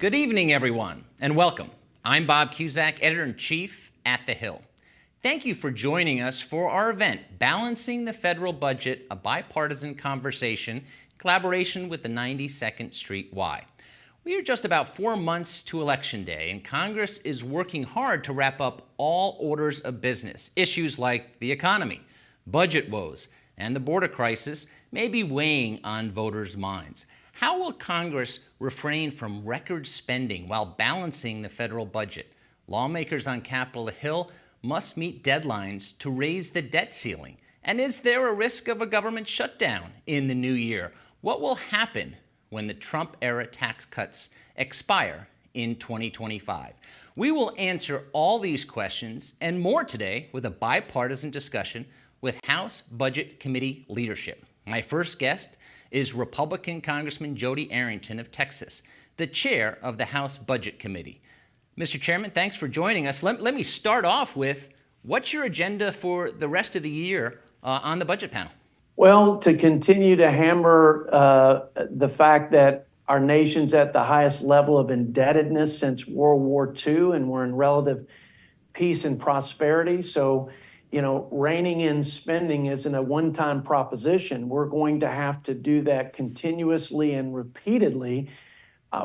Good evening, everyone, and welcome. I'm Bob Cusack, Editor-in-Chief at The Hill. Thank you for joining us for our event, Balancing the Federal Budget, a bipartisan conversation in collaboration with the 92nd Street Y. We are just about 4 months to Election Day, and Congress is working hard to wrap up all orders of business. Issues like the economy, budget woes, and the border crisis may be weighing on voters' minds. How will Congress refrain from record spending while balancing the federal budget? Lawmakers on Capitol Hill must meet deadlines to raise the debt ceiling. And is there a risk of a government shutdown in the new year? What will happen when the Trump-era tax cuts expire in 2025? We will answer all these questions and more today with a bipartisan discussion with House Budget Committee leadership. My first guest is Republican Congressman Jody Arrington of Texas, the chair of the House Budget Committee. Mr. Chairman, thanks for joining us. Let me start off with, what's your agenda for the rest of the year on the budget panel? Well, to continue to hammer the fact that our nation's at the highest level of indebtedness since World War II, and we're in relative peace and prosperity. So, reining in spending isn't a one-time proposition. We're going to have to do that continuously and repeatedly.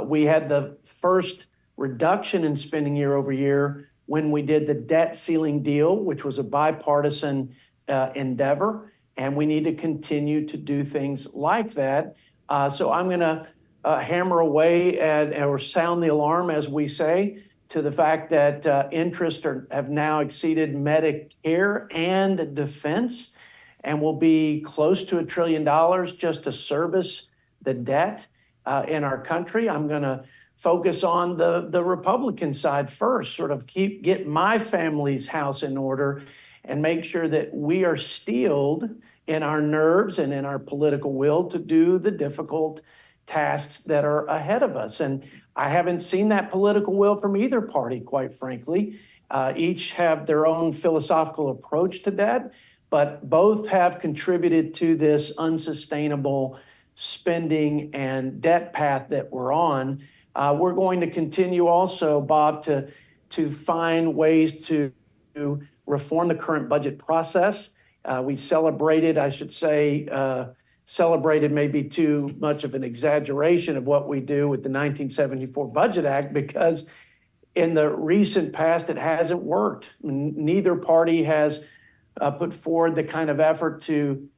We had the first reduction in spending year over year when we did the debt ceiling deal, which was a bipartisan endeavor, and we need to continue to do things like that. So I'm going to hammer away or sound the alarm, as we say, to the fact that interests have now exceeded Medicare and defense, and will be close to $1 trillion just to service the debt in our country. I'm going to focus on the Republican side first, sort of get my family's house in order and make sure that we are steeled in our nerves and in our political will to do the difficult tasks that are ahead of us. And I haven't seen that political will from either party, quite frankly. Each have their own philosophical approach to debt, but both have contributed to this unsustainable spending and debt path that we're on. We're going to continue also, Bob, to find ways to reform the current budget process. We celebrated, I should say, celebrated may be too much of an exaggeration of what we do with the 1974 Budget Act, because in the recent past, it hasn't worked. Neither party has put forward the kind of effort to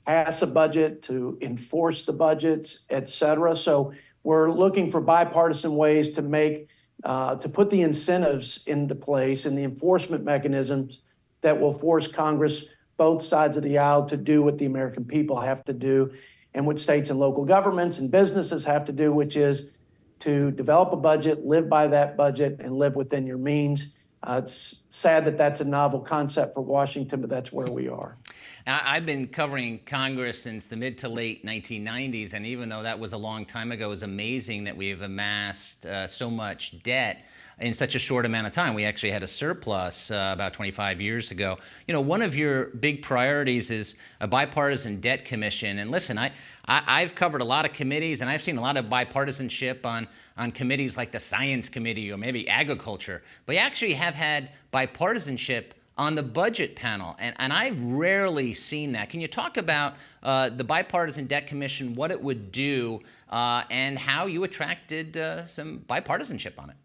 pass a budget, to enforce the budgets, et cetera. So we're looking for bipartisan ways to put the incentives into place and the enforcement mechanisms that will force Congress, both sides of the aisle, to do what the American people have to do and what states and local governments and businesses have to do, which is to develop a budget, live by that budget, and live within your means. It's sad that that's a novel concept for Washington, but that's where we are. Now, I've been covering Congress since the mid to late 1990s, and even though that was a long time ago, it's amazing that we've amassed so much debt in such a short amount of time. We actually had a surplus about 25 years ago. One of your big priorities is a bipartisan debt commission. And listen, I've covered a lot of committees, and I've seen a lot of bipartisanship on committees like the Science Committee or maybe Agriculture. But you actually have had bipartisanship on the budget panel, and I've rarely seen that. Can you talk about the Bipartisan Debt Commission, what it would do, and how you attracted some bipartisanship on it?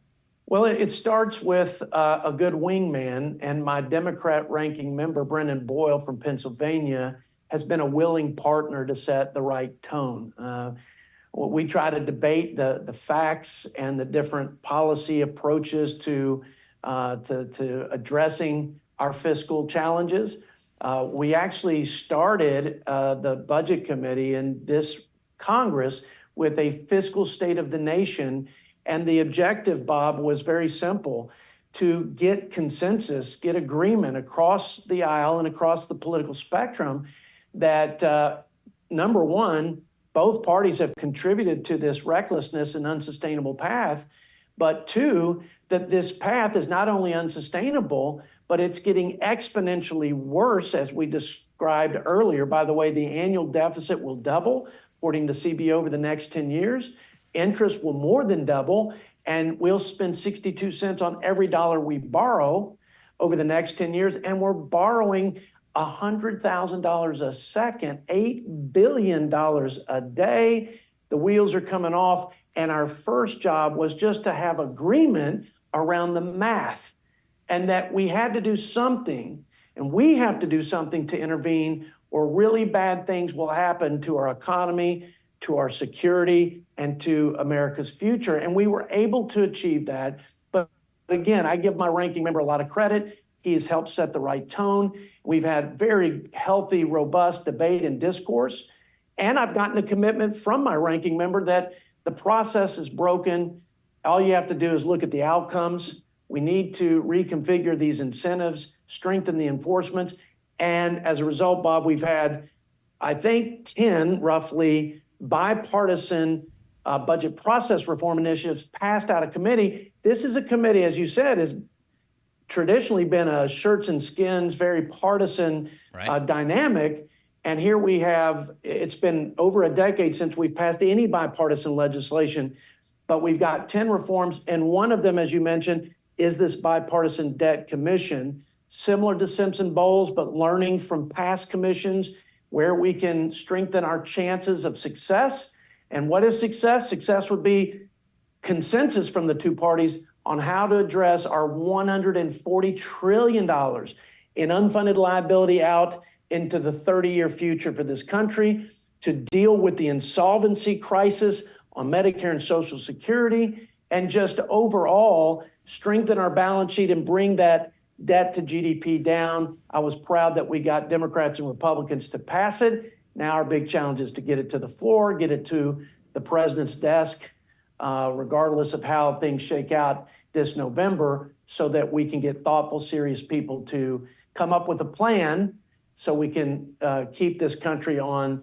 Well, it starts with a good wingman, and my Democrat ranking member, Brendan Boyle from Pennsylvania, has been a willing partner to set the right tone. We try to debate the facts and the different policy approaches to addressing our fiscal challenges. We actually started the Budget Committee in this Congress with a fiscal state of the nation. And the objective, Bob, was very simple: to get consensus, get agreement across the aisle and across the political spectrum that, number one, both parties have contributed to this recklessness and unsustainable path, but two, that this path is not only unsustainable, but it's getting exponentially worse, as we described earlier. By the way, the annual deficit will double, according to CBO, over the next 10 years. interest will more than double, and we'll spend 62 cents on every dollar we borrow over the next 10 years. And we're borrowing $100,000 a second, $8 billion a day. The wheels are coming off. And our first job was just to have agreement around the math, and that we had to do something, and we have to do something to intervene, or really bad things will happen to our economy, to our security, and to America's future. And we were able to achieve that. But again, I give my ranking member a lot of credit. He has helped set the right tone. We've had very healthy, robust debate and discourse. And I've gotten a commitment from my ranking member that the process is broken. All you have to do is look at the outcomes. We need to reconfigure these incentives, strengthen the enforcements. And as a result, Bob, we've had, I think, 10 roughly bipartisan budget process reform initiatives passed out of committee. This is a committee, as you said, has traditionally been a shirts and skins, very partisan dynamic. And here we have, it's been over a decade since we've passed any bipartisan legislation, but we've got 10 reforms. And one of them, as you mentioned, is this bipartisan debt commission, similar to Simpson-Bowles, but learning from past commissions where we can strengthen our chances of success. And what is success? Success would be consensus from the two parties on how to address our $140 trillion in unfunded liability out into the 30-year future for this country, to deal with the insolvency crisis on Medicare and Social Security, and just overall strengthen our balance sheet and bring that debt to GDP down. I was proud that we got Democrats and Republicans to pass it. Now our big challenge is to get it to the floor, get it to the president's desk, regardless of how things shake out this November, so that we can get thoughtful, serious people to come up with a plan so we can keep this country on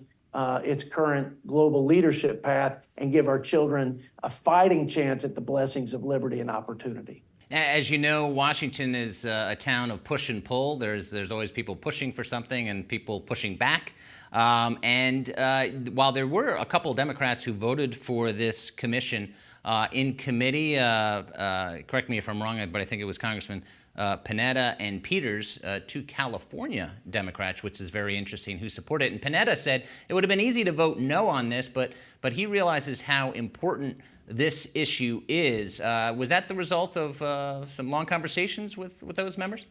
its current global leadership path and give our children a fighting chance at the blessings of liberty and opportunity. As you know, Washington is a town of push and pull. There's always people pushing for something and people pushing back. And while there were a couple of Democrats who voted for this commission in committee, correct me if I'm wrong, but I think it was Congressman Panetta and Peters, two California Democrats, which is very interesting, who support it. And Panetta said it would have been easy to vote no on this, but he realizes how important this issue is. Was that the result of some long conversations with those members?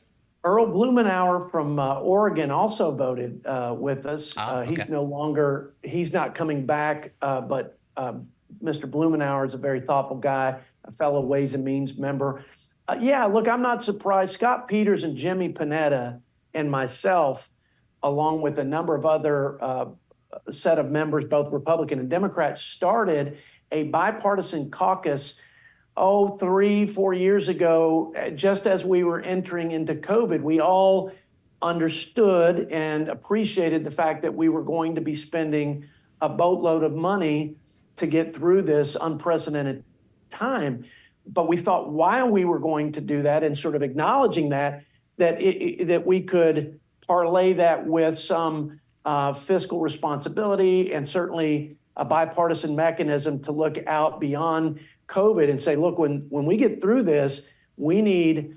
Earl Blumenauer from Oregon also voted with us. Okay. He's not coming back, but Mr. Blumenauer is a very thoughtful guy, a fellow Ways and Means member. Yeah, look, I'm not surprised. Scott Peters and Jimmy Panetta and myself, along with a number of other set of members, both Republican and Democrat, started a bipartisan caucus 3-4 years ago, just as we were entering into COVID. We all understood and appreciated the fact that we were going to be spending a boatload of money to get through this unprecedented time. But we thought while we were going to do that, and sort of acknowledging that we could parlay that with some fiscal responsibility, and certainly a bipartisan mechanism to look out beyond COVID and say, look, when we get through this, we need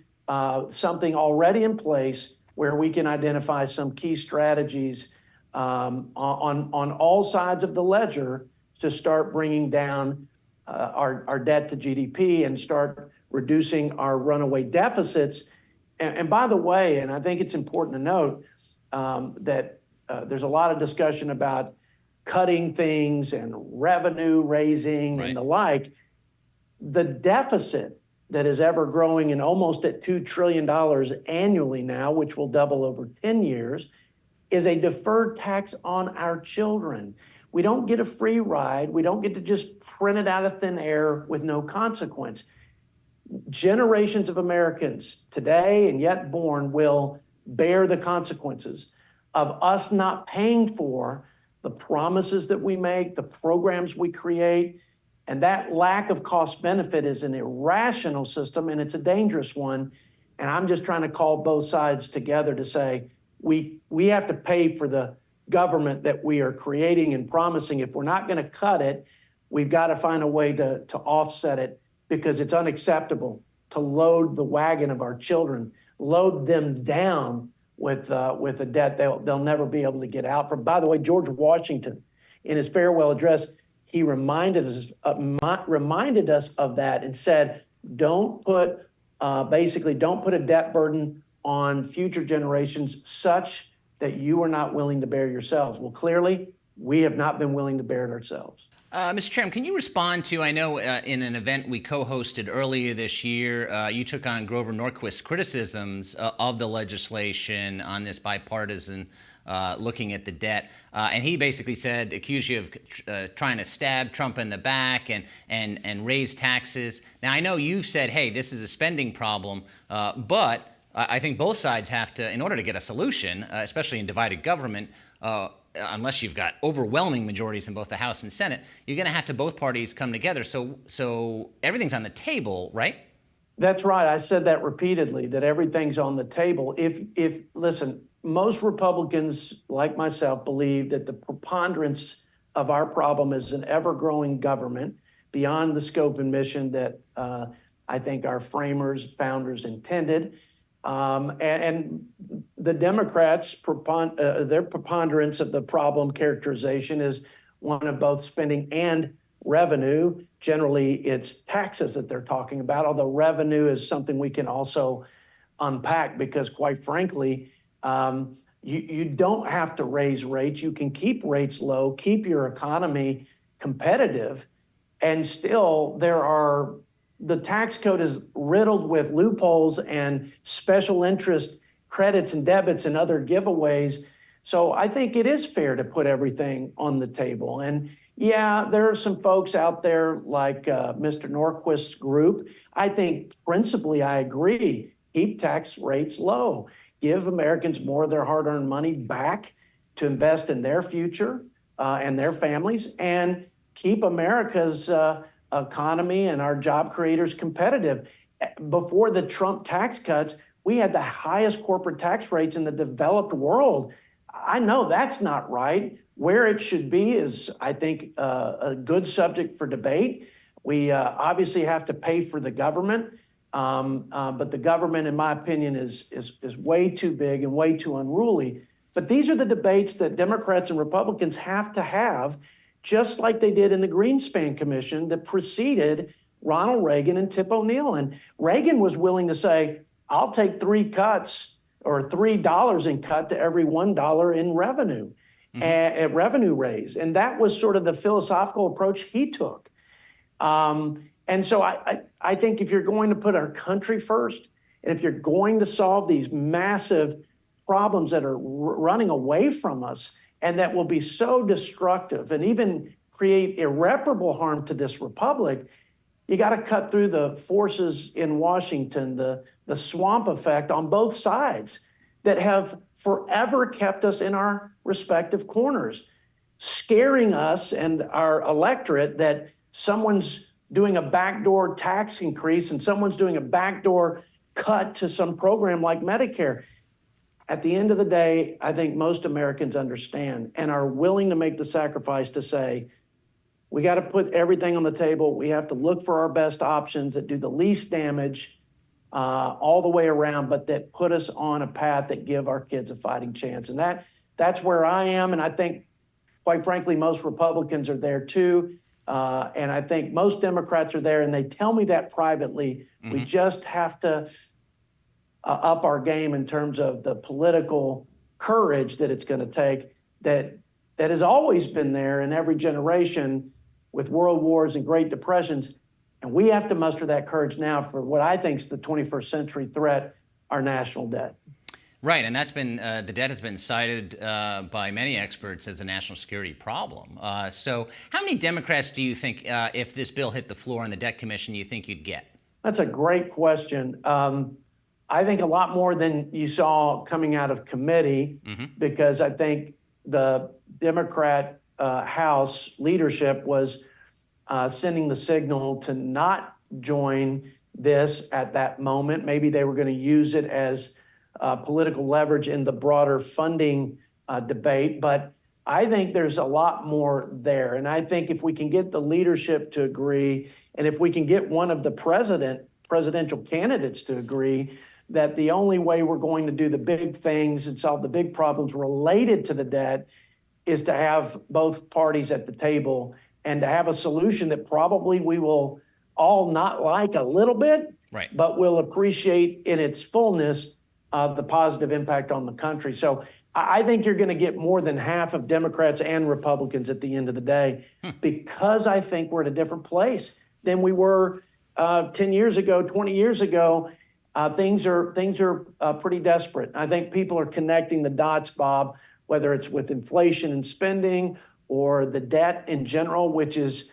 something already in place where we can identify some key strategies on all sides of the ledger to start bringing down our debt to GDP and start reducing our runaway deficits. And by the way, and I think it's important to note that there's a lot of discussion about cutting things and revenue raising and the like. The deficit that is ever growing and almost at $2 trillion annually now, which will double over 10 years, is a deferred tax on our children. We don't get a free ride. We don't get to just print it out of thin air with no consequence. Generations of Americans today and yet born will bear the consequences of us not paying for the promises that we make, the programs we create. And that lack of cost benefit is an irrational system, and it's a dangerous one. And I'm just trying to call both sides together to say, we have to pay for the government that we are creating and promising. If we're not going to cut it, we've got to find a way to offset it, because it's unacceptable to load the wagon of our children, load them down with a debt they'll never be able to get out from. By the way, George Washington, in his farewell address, he reminded us of that and said, don't put a debt burden on future generations such that you are not willing to bear yourselves. Well, clearly, we have not been willing to bear it ourselves. Mr. Chairman, can you respond to, I know in an event we co-hosted earlier this year, you took on Grover Norquist's criticisms of the legislation on this bipartisan looking at the debt. And he basically accused you of trying to stab Trump in the back and raise taxes. Now, I know you've said, hey, this is a spending problem, but I think both sides have to, in order to get a solution, especially in divided government, unless you've got overwhelming majorities in both the House and Senate, you're going to have to both parties come together. So everything's on the table, right? That's right. I said that repeatedly, that everything's on the table. Listen, most Republicans, like myself, believe that the preponderance of our problem is an ever-growing government beyond the scope and mission that I think our founders intended. And the Democrats, their preponderance of the problem characterization is one of both spending and revenue. Generally, it's taxes that they're talking about, although revenue is something we can also unpack, because quite frankly, you don't have to raise rates. You can keep rates low, keep your economy competitive, and still the tax code is riddled with loopholes and special interest credits and debits and other giveaways. So I think it is fair to put everything on the table. And yeah, there are some folks out there like Mr. Norquist's group. I think principally I agree. Keep tax rates low. Give Americans more of their hard-earned money back to invest in their future and their families, and keep America's economy and our job creators competitive. Before the Trump tax cuts, we had the highest corporate tax rates in the developed world. I know that's not right. Where it should be is, I think, a good subject for debate. We obviously have to pay for the government, but the government, in my opinion, is way too big and way too unruly. But these are the debates that Democrats and Republicans have to have, just like they did in the Greenspan Commission that preceded Ronald Reagan and Tip O'Neill. And Reagan was willing to say, I'll take 3 cuts or $3 in cut to every $1 in revenue, and revenue raise. And that was sort of the philosophical approach he took. And so I think if you're going to put our country first, and if you're going to solve these massive problems that are running away from us, and that will be so destructive and even create irreparable harm to this republic, you got to cut through the forces in Washington, the swamp effect on both sides that have forever kept us in our respective corners, scaring us and our electorate that someone's doing a backdoor tax increase and someone's doing a backdoor cut to some program like Medicare. At the end of the day, I think most Americans understand and are willing to make the sacrifice to say, we got to put everything on the table. We have to look for our best options that do the least damage all the way around, but that put us on a path that give our kids a fighting chance. And that's where I am. And I think, quite frankly, most Republicans are there too. And I think most Democrats are there, and they tell me that privately. We just have to up our game in terms of the political courage that it's going to take that has always been there in every generation with world wars and Great Depressions. And we have to muster that courage now for what I think is the 21st century threat, our national debt. Right, and that's been the debt has been cited by many experts as a national security problem. So how many Democrats do you think, if this bill hit the floor in the Debt Commission, you think you'd get? That's a great question. I think a lot more than you saw coming out of committee, because I think the Democrat House leadership was sending the signal to not join this at that moment. Maybe they were going to use it as political leverage in the broader funding debate. But I think there's a lot more there. And I think if we can get the leadership to agree, and if we can get one of the presidential candidates to agree that the only way we're going to do the big things and solve the big problems related to the debt is to have both parties at the table and to have a solution that probably we will all not like a little bit, Right. but will appreciate in its fullness the positive impact on the country. So I think you're going to get more than half of Democrats and Republicans at the end of the day, because I think we're at a different place than we were 10 years ago, 20 years ago. Things are pretty desperate. I think people are connecting the dots, Bob, whether it's with inflation and spending or the debt in general, which is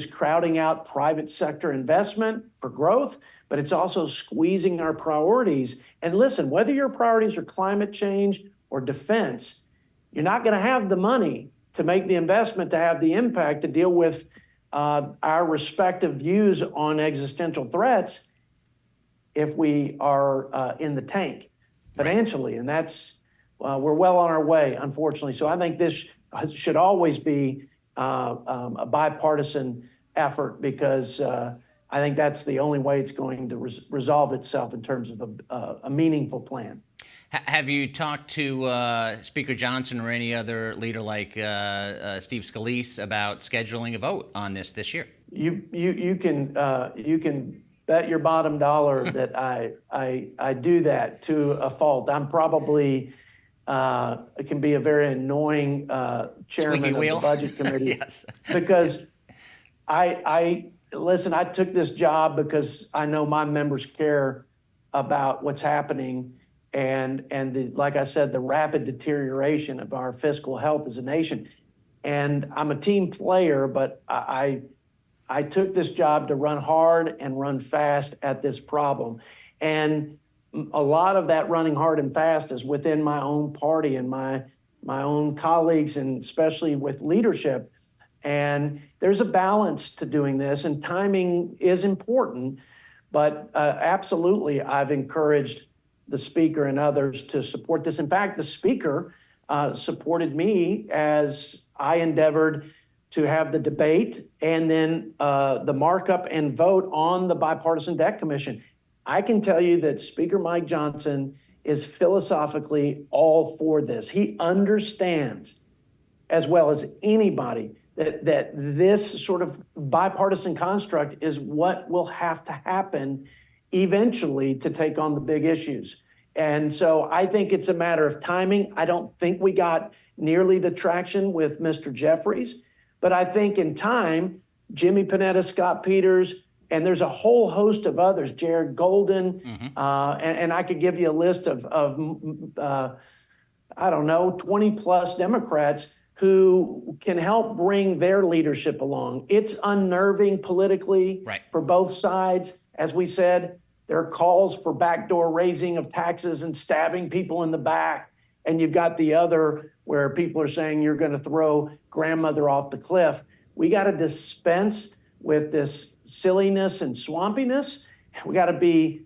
crowding out private sector investment for growth, but it's also squeezing our priorities. And listen, whether your priorities are climate change or defense, you're not going to have the money to make the investment to have the impact to deal with our respective views on existential threats if we are in the tank financially. Right. And that's, we're well on our way, unfortunately. So I think this should always be a bipartisan effort, because I think that's the only way it's going to resolve itself in terms of a meaningful plan. Have you talked to Speaker Johnson or any other leader like Steve Scalise about scheduling a vote on this year? You can bet your bottom dollar that I do that to a fault. I'm probably it can be a very annoying chairman of the budget committee. Yes. Because I listen, I took this job because I know my members care about what's happening and like I said, the rapid deterioration of our fiscal health as a nation. And I'm a team player, but I took this job to run hard and run fast at this problem. And a lot of that running hard and fast is within my own party and my own colleagues, and especially with leadership. And there's a balance to doing this, and timing is important. But absolutely, I've encouraged the speaker and others to support this. In fact, the speaker supported me as I endeavored to have the debate and then the markup and vote on the Bipartisan Debt Commission. I can tell you that Speaker Mike Johnson is philosophically all for this. He understands, as well as anybody, that this sort of bipartisan construct is what will have to happen eventually to take on the big issues. And so I think it's a matter of timing. I don't think we got nearly the traction with Mr. Jeffries, but I think in time, Jimmy Panetta, Scott Peters, and there's a whole host of others, Jared Golden, and I could give you a list of I don't know, 20 plus Democrats who can help bring their leadership along. It's unnerving politically for both sides. As we said, there are calls for backdoor raising of taxes and stabbing people in the back. And you've got the other where people are saying you're going to throw grandmother off the cliff. We got to dispense with this silliness and swampiness. We got to be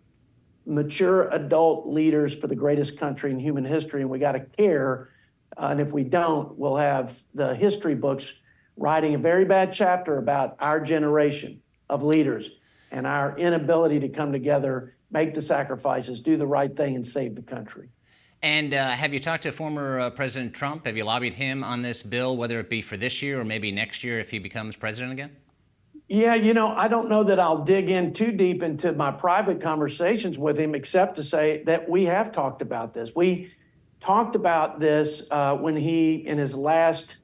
mature adult leaders for the greatest country in human history, and we got to care. And if we don't, we'll have the history books writing a very bad chapter about our generation of leaders and our inability to come together, make the sacrifices, do the right thing, and save the country. And have you talked to former President Trump? Have you lobbied him on this bill, whether it be for this year or maybe next year if he becomes president again? Yeah, I don't know that I'll dig in too deep into my private conversations with him, except to say that we have talked about this. We talked about this when he, in his last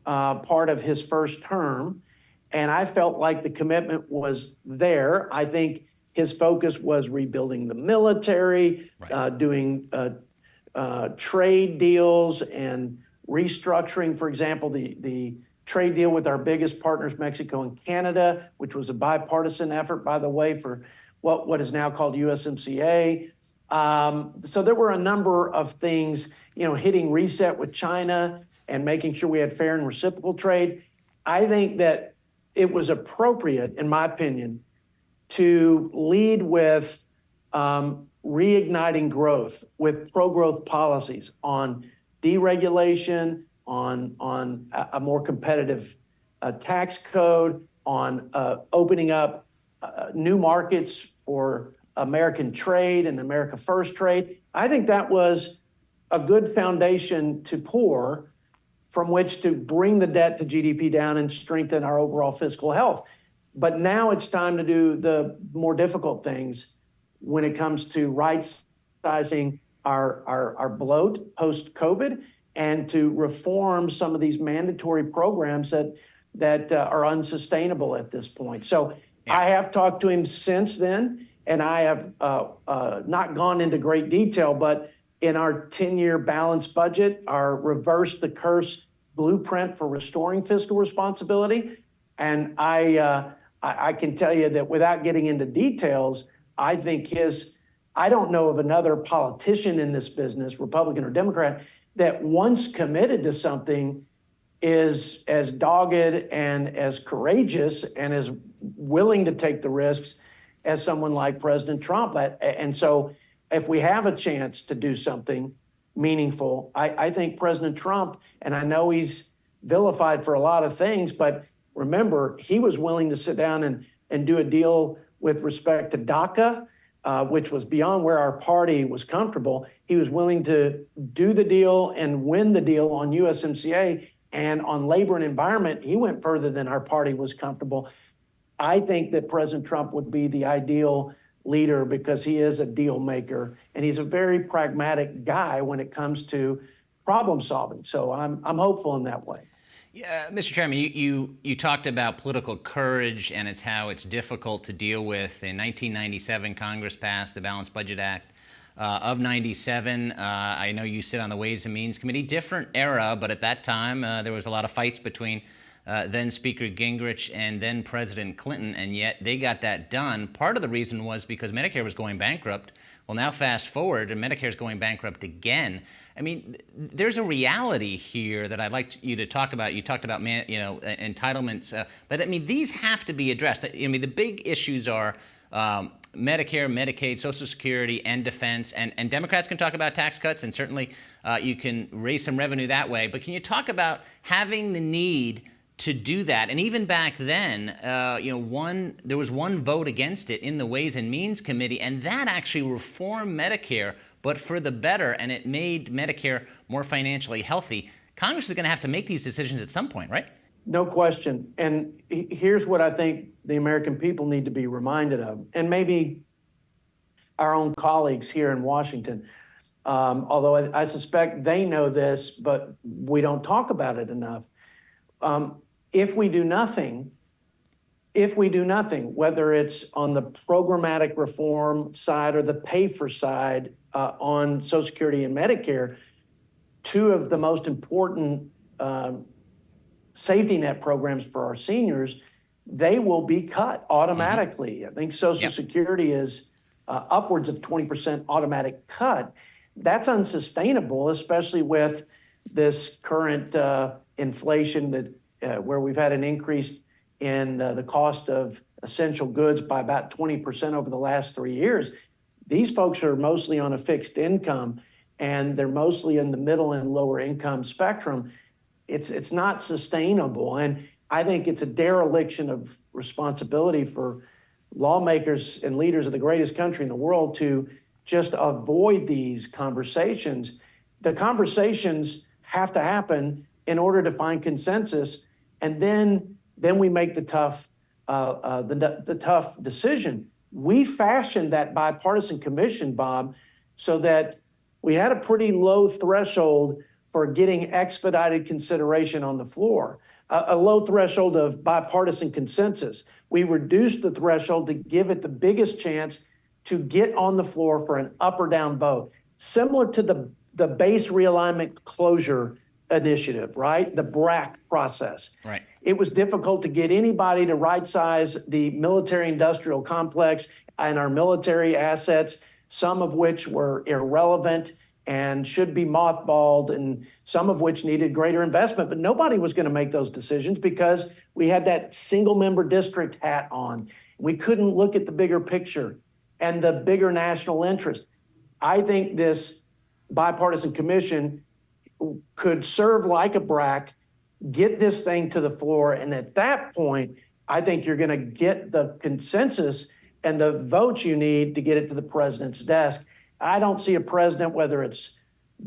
part of his first term, and I felt like the commitment was there. I think his focus was rebuilding the military, doing trade deals and restructuring, for example, the trade deal with our biggest partners, Mexico and Canada, which was a bipartisan effort, by the way, for what is now called USMCA. So there were a number of things, hitting reset with China and making sure we had fair and reciprocal trade. I think that it was appropriate, in my opinion, to lead with reigniting growth with pro-growth policies on deregulation, on a more competitive tax code, on opening up new markets for American trade and America First trade. I think that was a good foundation to pour from which to bring the debt to GDP down and strengthen our overall fiscal health. But now it's time to do the more difficult things when it comes to right-sizing our bloat post-COVID and to reform some of these mandatory programs that are unsustainable at this point. So I have talked to him since then, and I have not gone into great detail, but in our 10-year balanced budget, our reverse the curse blueprint for restoring fiscal responsibility. And I can tell you that without getting into details, I think I don't know of another politician in this business, Republican or Democrat, that once committed to something is as dogged and as courageous and as willing to take the risks as someone like President Trump. And so if we have a chance to do something meaningful, I think President Trump, and I know he's vilified for a lot of things, but remember, he was willing to sit down and do a deal with respect to DACA, which was beyond where our party was comfortable. He was willing to do the deal and win the deal on USMCA, and on labor and environment, he went further than our party was comfortable. I think that President Trump would be the ideal leader because he is a deal maker and he's a very pragmatic guy when it comes to problem solving. So I'm hopeful in that way. Yeah, Mr. Chairman, you talked about political courage and how it's difficult to deal with. In 1997, Congress passed the Balanced Budget Act of 97. I know you sit on the Ways and Means Committee, different era, but at that time there was a lot of fights between then Speaker Gingrich and then President Clinton, and yet they got that done. Part of the reason was because Medicare was going bankrupt. Well, now fast forward, and Medicare is going bankrupt again. I mean, there's a reality here that I'd like you to talk about. You talked about, entitlements, but I mean, these have to be addressed. I mean, the big issues are Medicare, Medicaid, Social Security, and defense. And Democrats can talk about tax cuts, and certainly you can raise some revenue that way. But can you talk about having the need to do that? And even back then, there was one vote against it in the Ways and Means Committee, and that actually reformed Medicare, but for the better, and it made Medicare more financially healthy. Congress is going to have to make these decisions at some point, right? No question. And here's what I think the American people need to be reminded of, and maybe our own colleagues here in Washington, although I suspect they know this, but we don't talk about it enough. If we do nothing, whether it's on the programmatic reform side or the pay-for side on Social Security and Medicare, two of the most important safety net programs for our seniors, they will be cut automatically. Mm-hmm. I think Social Security is upwards of 20% automatic cut. That's unsustainable, especially with this current inflation that where we've had an increase in the cost of essential goods by about 20% over the last 3 years. These folks are mostly on a fixed income, and they're mostly in the middle and lower income spectrum. It's not sustainable, and I think it's a dereliction of responsibility for lawmakers and leaders of the greatest country in the world to just avoid these conversations. The conversations have to happen in order to find consensus, and then we make the tough decision. We fashioned that bipartisan commission, Bob, so that we had a pretty low threshold for getting expedited consideration on the floor, a low threshold of bipartisan consensus. We reduced the threshold to give it the biggest chance to get on the floor for an up or down vote, similar to the base realignment closure initiative, right? The BRAC process. Right. It was difficult to get anybody to right-size the military-industrial complex and our military assets, some of which were irrelevant and should be mothballed, and some of which needed greater investment. But nobody was going to make those decisions because we had that single-member district hat on. We couldn't look at the bigger picture and the bigger national interest. I think this bipartisan commission could serve like a brac, get this thing to the floor. And at that point, I think you're going to get the consensus and the votes you need to get it to the president's desk. I don't see a president, whether it's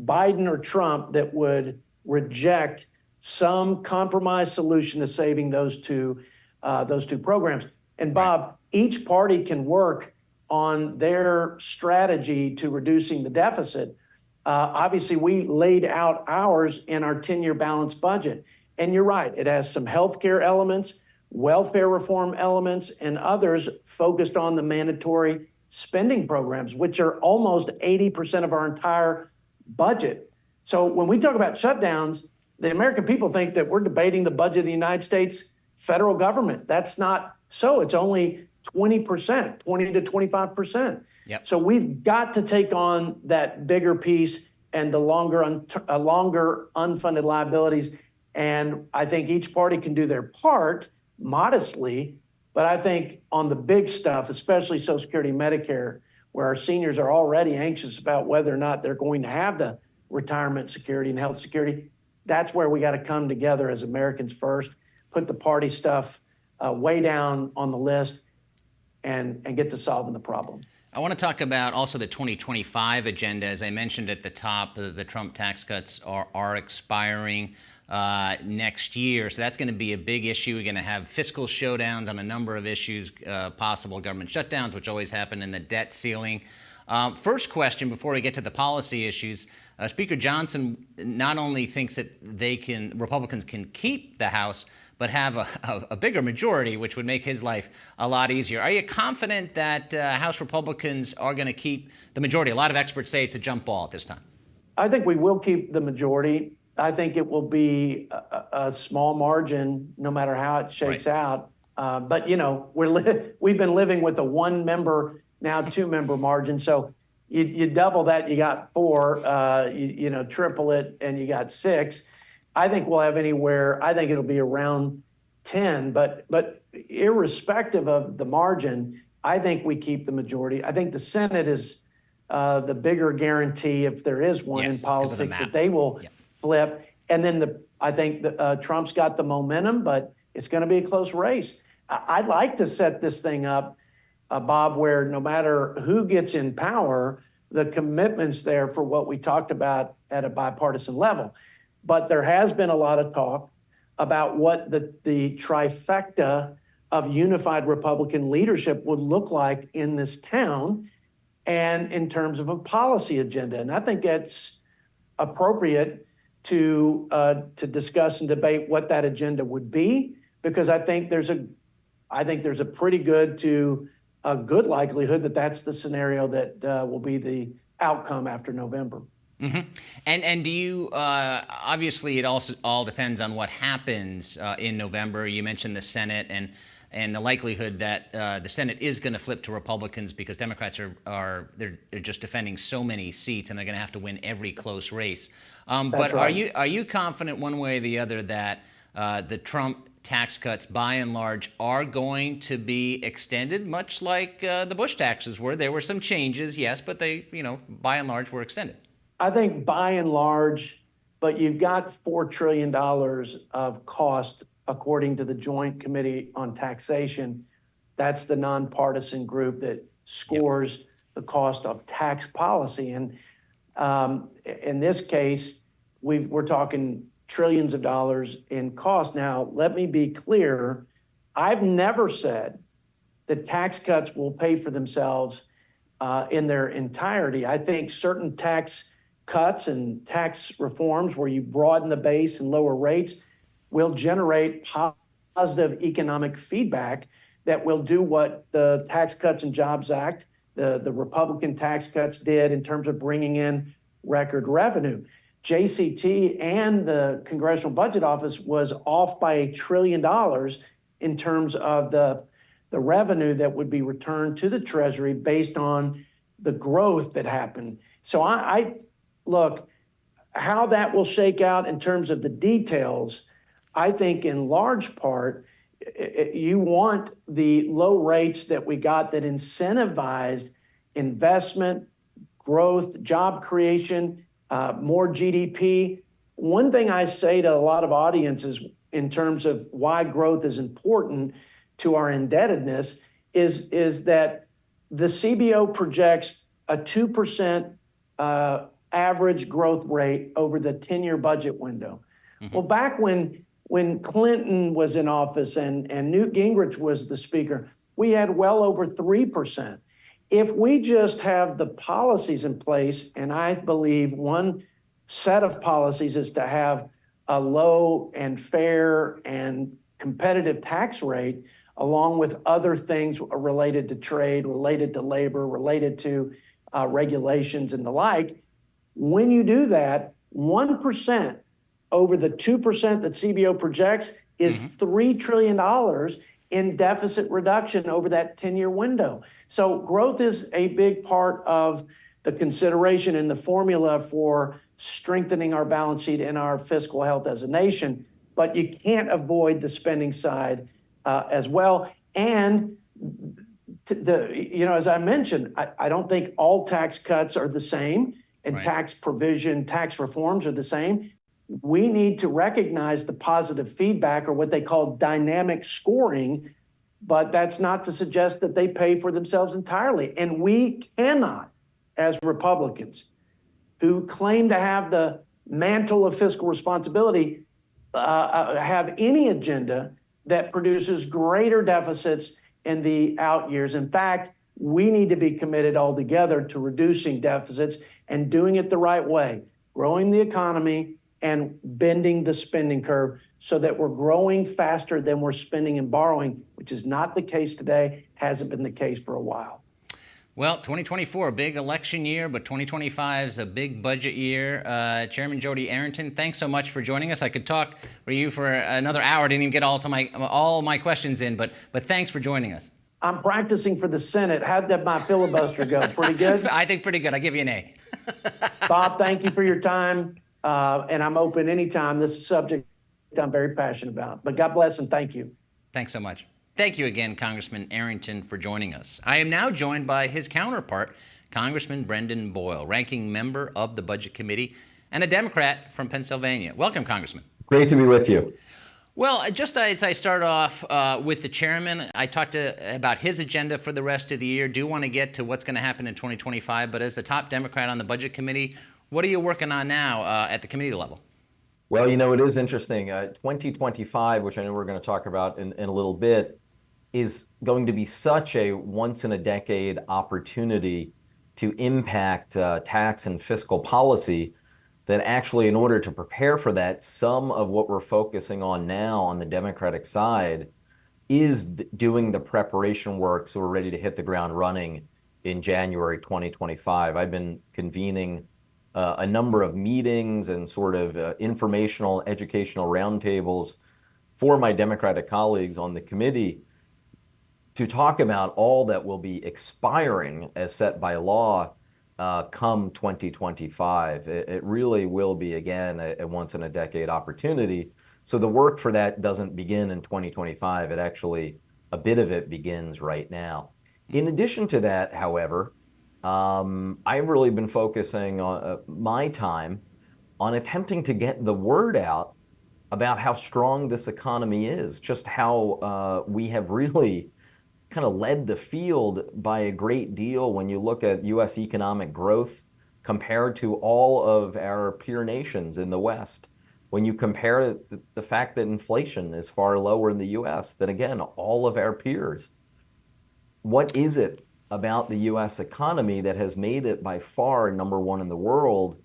Biden or Trump, that would reject some compromise solution to saving those two programs. And Bob, each party can work on their strategy to reducing the deficit. Obviously, we laid out ours in our 10-year balanced budget. And you're right, it has some healthcare elements, welfare reform elements, and others focused on the mandatory spending programs, which are almost 80% of our entire budget. So when we talk about shutdowns, the American people think that we're debating the budget of the United States federal government. That's not so. It's only 20%, 20 to 25%. Yep. So we've got to take on that bigger piece and the longer unfunded liabilities. And I think each party can do their part modestly, but I think on the big stuff, especially Social Security and Medicare, where our seniors are already anxious about whether or not they're going to have the retirement security and health security, that's where we got to come together as Americans first, put the party stuff way down on the list and get to solving the problem. I want to talk about also the 2025 agenda. As I mentioned at the top, the Trump tax cuts are expiring next year. So that's going to be a big issue. We're going to have fiscal showdowns on a number of issues, possible government shutdowns, which always happen, in the debt ceiling. First question, before we get to the policy issues, Speaker Johnson not only thinks that Republicans can keep the House, but have a bigger majority, which would make his life a lot easier. Are you confident that House Republicans are going to keep the majority? A lot of experts say it's a jump ball at this time. I think we will keep the majority. I think it will be a small margin, no matter how it shakes out. But you know, we've been living with a one-member, now two-member margin. So you double that, you got 4. You triple it, and you got 6. I think we'll have anywhere. I think it'll be around 10. But irrespective of the margin, I think we keep the majority. I think the Senate is the bigger guarantee, if there is one in politics, that they will flip. And then I think Trump's got the momentum, but it's going to be a close race. I'd like to set this thing up, Bob, where no matter who gets in power, the commitment's there for what we talked about at a bipartisan level. But there has been a lot of talk about what the trifecta of unified Republican leadership would look like in this town and in terms of a policy agenda. And I think it's appropriate to discuss and debate what that agenda would be, because I think there's a pretty good to a good likelihood that that's the scenario that will be the outcome after November. Mm-hmm. And do you, obviously it also all depends on what happens in November. You mentioned the Senate and the likelihood that the Senate is going to flip to Republicans because Democrats they're just defending so many seats and they're going to have to win every close race. But right. Are you confident one way or the other that the Trump tax cuts, by and large, are going to be extended, much like the Bush taxes were? There were some changes, yes, but they, by and large, were extended. I think by and large, but you've got $4 trillion of cost, according to the Joint Committee on Taxation. That's the nonpartisan group that scores the cost of tax policy. And in this case, we're talking trillions of dollars in cost. Now, let me be clear. I've never said that tax cuts will pay for themselves in their entirety. I think certain tax cuts and tax reforms where you broaden the base and lower rates will generate positive economic feedback that will do what the Tax Cuts and Jobs Act, the Republican tax cuts did in terms of bringing in record revenue. JCT and the Congressional Budget Office was off by $1 trillion in terms of the revenue that would be returned to the Treasury based on the growth that happened. So I look, how that will shake out in terms of the details, I think in large part, you want the low rates that we got that incentivized investment, growth, job creation, more GDP. one thing I say to a lot of audiences in terms of why growth is important to our indebtedness is that the CBO projects a 2% average growth rate over the 10-year budget window. Well, back when Clinton was in office and Newt Gingrich was the speaker, we had well over 3%. If we just have the policies in place, and I believe one set of policies is to have a low and fair and competitive tax rate, along with other things related to trade, related to labor, related to regulations and the like. When you do that, 1% over the 2% that CBO projects is $3 trillion in deficit reduction over that 10-year window. So growth is a big part of the consideration and the formula for strengthening our balance sheet and our fiscal health as a nation, but you can't avoid the spending side as well. And as I mentioned, I don't think all tax cuts are the same, and tax provision, tax reforms are the same. We need to recognize the positive feedback, or what they call dynamic scoring, but that's not to suggest that they pay for themselves entirely. And we cannot, as Republicans who claim to have the mantle of fiscal responsibility, have any agenda that produces greater deficits in the out years. In fact, we need to be committed altogether to reducing deficits and doing it the right way, growing the economy and bending the spending curve so that we're growing faster than we're spending and borrowing, which is not the case today, hasn't been the case for a while. Well, 2024, a big election year, but 2025 is a big budget year. Chairman Jody Arrington, thanks so much for joining us. I could talk for you for another hour. Didn't even get all my questions in, but thanks for joining us. I'm practicing for the Senate. How'd my filibuster go? Pretty good? I think pretty good. I'll give you an A. Bob, thank you for your time, and I'm open anytime. This is a subject I'm very passionate about. But God bless and thank you. Thanks so much. Thank you again, Congressman Arrington, for joining us. I am now joined by his counterpart, Congressman Brendan Boyle, ranking member of the Budget Committee and a Democrat from Pennsylvania. Welcome, Congressman. Great to be with you. Well, just as I start off with the chairman, I talked about his agenda for the rest of the year. Do want to get to what's going to happen in 2025, but as the top Democrat on the Budget Committee, what are you working on now at the committee level? Well, it is interesting. 2025, which I know we're going to talk about in a little bit, is going to be such a once-in-a-decade opportunity to impact tax and fiscal policy that actually, in order to prepare for that, some of what we're focusing on now on the Democratic side is doing the preparation work so we're ready to hit the ground running in January 2025. I've been convening a number of meetings and sort of informational, educational roundtables for my Democratic colleagues on the committee to talk about all that will be expiring as set by law come 2025. It really will be, again, a once-in-a-decade opportunity. So the work for that doesn't begin in 2025. It actually, a bit of it begins right now. In addition to that, however, I've really been focusing on my time on attempting to get the word out about how strong this economy is, just how we have really kind of led the field by a great deal when you look at U.S. economic growth compared to all of our peer nations in the West. When you compare the fact that inflation is far lower in the U.S. than, again, all of our peers. What is it about the U.S. economy that has made it by far number one in the world,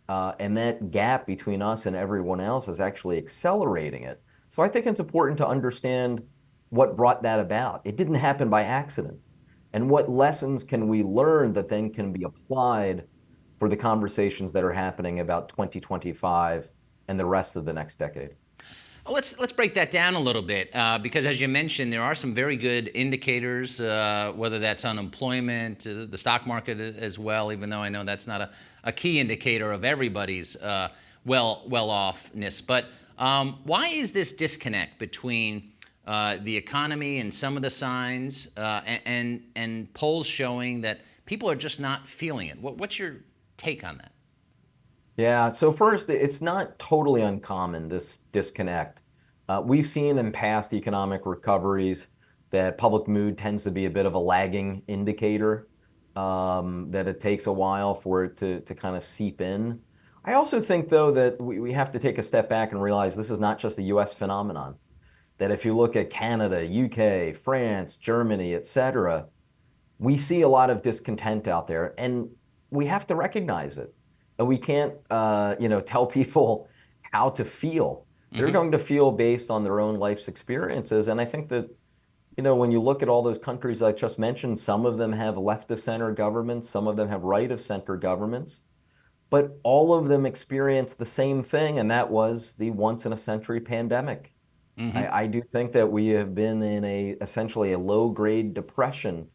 and that gap between us and everyone else is actually accelerating it? So I think it's important to understand what brought that about. It didn't happen by accident. And what lessons can we learn that then can be applied for the conversations that are happening about 2025 and the rest of the next decade? Well, let's break that down a little bit because, as you mentioned, there are some very good indicators, whether that's unemployment, the stock market as well, even though I know that's not a key indicator of everybody's well-offness. But why is this disconnect between the economy and some of the signs and polls showing that people are just not feeling it? What's your take on that? Yeah, so first, it's not totally uncommon, this disconnect. We've seen in past economic recoveries that public mood tends to be a bit of a lagging indicator, that it takes a while for it to kind of seep in. I also think, though, that we have to take a step back and realize this is not just a US phenomenon, that if you look at Canada, UK, France, Germany, et cetera, we see a lot of discontent out there, and we have to recognize it. And we can't, tell people how to feel. They're Hmm. going to feel based on their own life's experiences. And I think that, when you look at all those countries I just mentioned, some of them have left of center governments, some of them have right of center governments, but all of them experienced the same thing, and that was the once in a century pandemic. Hmm. I do think that we have been in essentially a low grade depression,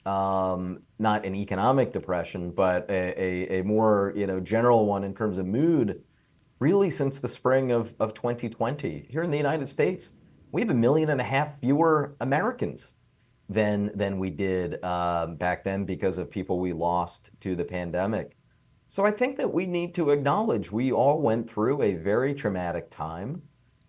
not an economic depression, but a more, general one in terms of mood, really since the spring of 2020. Here in the United States, we have 1.5 million fewer Americans than we did back then because of people we lost to the pandemic. So I think that we need to acknowledge we all went through a very traumatic time.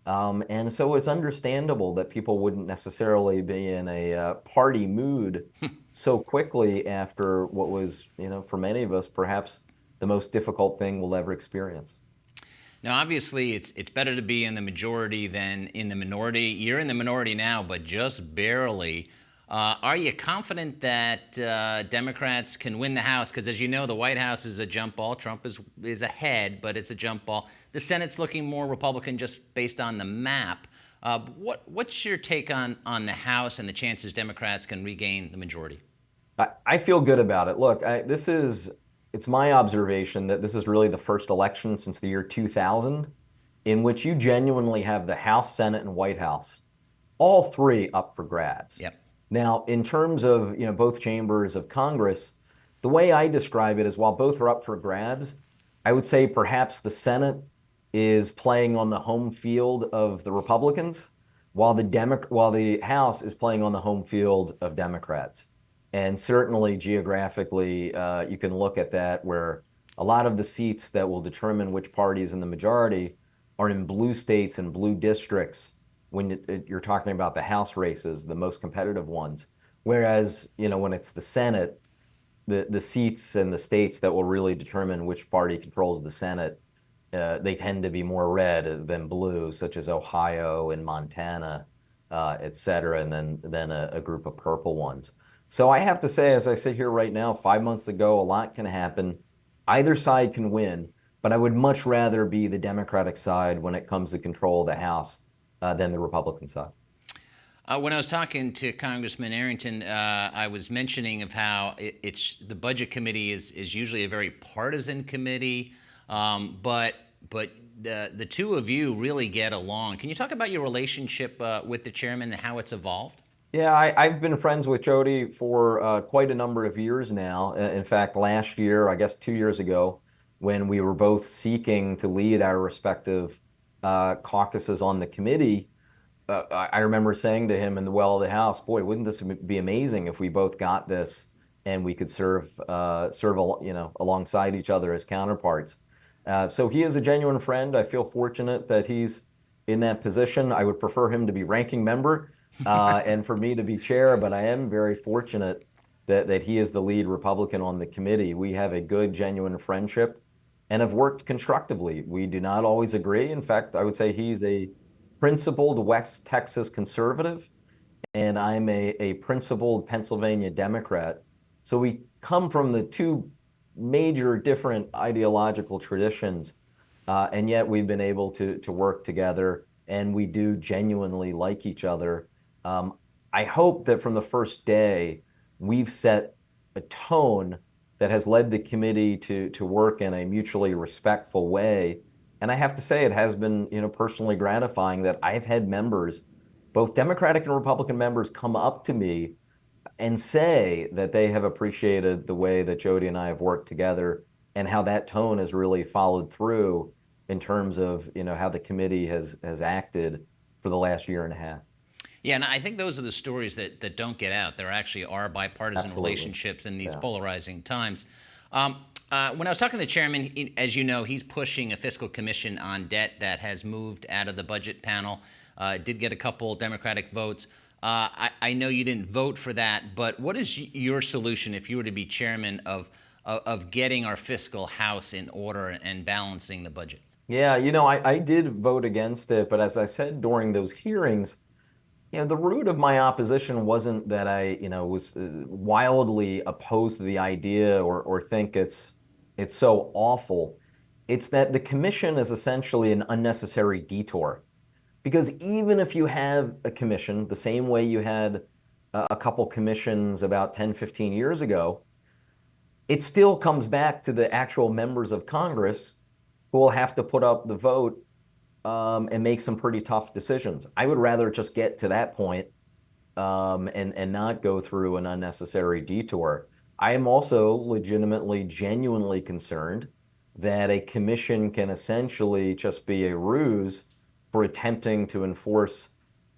And so it's understandable that people wouldn't necessarily be in a party mood so quickly after what was, for many of us, perhaps the most difficult thing we'll ever experience. Now, obviously, it's better to be in the majority than in the minority. You're in the minority now, but just barely. Are you confident that Democrats can win the House? Because as you know, the White House is a jump ball. Trump is ahead, but it's a jump ball. The Senate's looking more Republican just based on the map. What's your take on the House and the chances Democrats can regain the majority? I feel good about it. Look, it's my observation that this is really the first election since the year 2000 in which you genuinely have the House, Senate, and White House, all three up for grabs. Yep. Now, in terms of, both chambers of Congress, the way I describe it is while both are up for grabs, I would say perhaps the Senate is playing on the home field of the Republicans, while the House is playing on the home field of Democrats. And certainly geographically, you can look at that where a lot of the seats that will determine which party is in the majority are in blue states and blue districts when you're talking about the House races, the most competitive ones. Whereas, when it's the Senate, the seats and the states that will really determine which party controls the Senate, they tend to be more red than blue, such as Ohio and Montana, et cetera, and then a group of purple ones. So I have to say, as I sit here right now, 5 months ago, a lot can happen. Either side can win, but I would much rather be the Democratic side when it comes to control of the House than the Republican side. When I was talking to Congressman Arrington, I was mentioning of how it's the Budget Committee is usually a very partisan committee, but the two of you really get along. Can you talk about your relationship with the chairman and how it's evolved? Yeah, I've been friends with Jody for quite a number of years now. In fact, last year, I guess 2 years ago, when we were both seeking to lead our respective caucuses on the committee, I remember saying to him in the well of the House, "Boy, wouldn't this be amazing if we both got this and we could serve alongside each other as counterparts." So he is a genuine friend. I feel fortunate that he's in that position. I would prefer him to be ranking member and for me to be chair, but I am very fortunate that he is the lead Republican on the committee. We have a good, genuine friendship and have worked constructively. We do not always agree. In fact, I would say he's a principled West Texas conservative, and I'm a principled Pennsylvania Democrat. So we come from the two major different ideological traditions, and yet we've been able to work together, and we do genuinely like each other. Um, I hope that from the first day, we've set a tone that has led the committee to work in a mutually respectful way. And I have to say, it has been, personally gratifying that I've had members, both Democratic and Republican members, come up to me and say that they have appreciated the way that Jody and I have worked together and how that tone has really followed through in terms of, how the committee has acted for the last year and a half. Yeah, and I think those are the stories that don't get out. There actually are bipartisan Absolutely. relationships in these Yeah. polarizing times. Um, When I was talking to the chairman, as you know, he's pushing a fiscal commission on debt that has moved out of the budget panel. Did get a couple Democratic votes. I know you didn't vote for that, but what is your solution if you were to be chairman of getting our fiscal house in order and balancing the budget? Yeah, I did vote against it, but as I said during those hearings, the root of my opposition wasn't that I, was wildly opposed to the idea or think it's so awful. It's that the commission is essentially an unnecessary detour. Because even if you have a commission, the same way you had a couple commissions about 10, 15 years ago, it still comes back to the actual members of Congress who will have to put up the vote and make some pretty tough decisions. I would rather just get to that point and not go through an unnecessary detour. I am also legitimately, genuinely concerned that a commission can essentially just be a ruse for attempting to enforce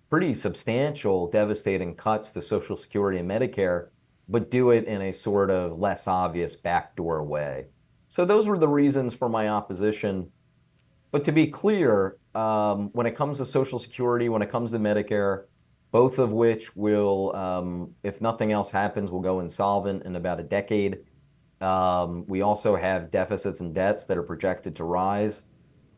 pretty substantial, devastating cuts to Social Security and Medicare, but do it in a sort of less obvious backdoor way. So those were the reasons for my opposition. But to be clear, when it comes to Social Security, when it comes to Medicare, both of which will, if nothing else happens, will go insolvent in about a decade. We also have deficits and debts that are projected to rise.